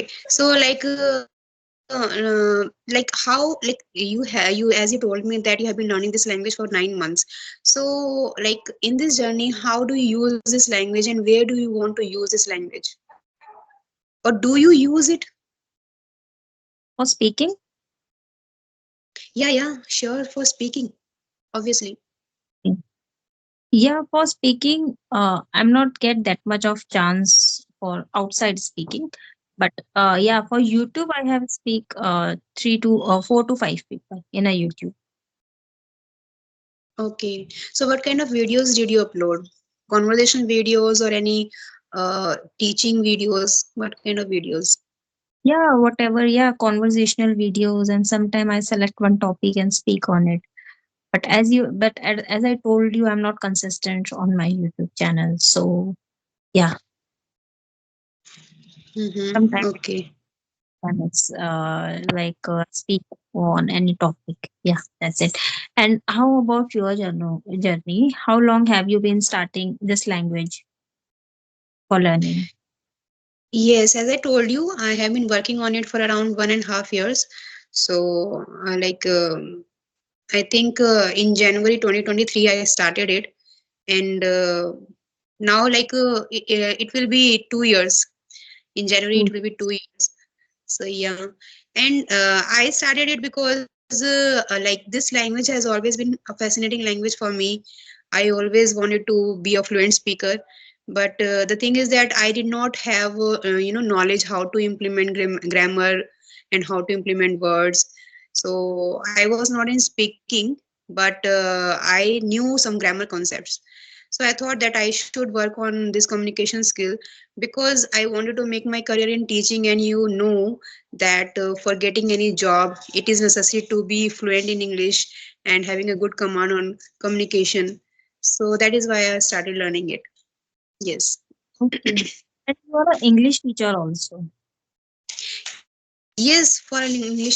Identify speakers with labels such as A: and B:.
A: Okay, so like how like you as you told me that you have been learning this language for 9 months. So like in this journey, how do you use this language and where do you want to use this language? Or do you use it?
B: For speaking,
A: Yeah, yeah, sure, for speaking, obviously.
B: yeah, for speaking, I'm not get that much of chance for outside speaking, but yeah, for YouTube, I have speak three to four to five people in a YouTube.
A: Okay. So what kind of videos did you upload? Conversation videos or any teaching videos? What kind of videos?
B: Yeah, whatever. Yeah, conversational videos, and sometime I select one topic and speak on it. But as I told you, I'm not consistent on my YouTube channel. So yeah,
A: Mm-hmm.
B: sometimes
A: Okay.
B: it's like speak on any topic. Yeah, that's it. And how about your journey? How long have you been starting this language for learning?
A: Yes, as I told you, I have been working on it for around 1.5 years. So, I think in January 2023, I started it, and now it will be 2 years. In January,
B: Mm.
A: it will be 2 years. So yeah, and I started it because like this language has always been a fascinating language for me. I always wanted to be a fluent speaker, but the thing is that I did not have knowledge how to implement grammar and how to implement words. So I was not in speaking, but I knew some grammar concepts. So I thought that I should work on this communication skill because I wanted to make my career in teaching, and you know that for getting any job, it is necessary to be fluent in English and having a good command on communication. So that is why I started learning it. Yes.
B: Okay. And you are an English teacher also.
A: Yes, for an English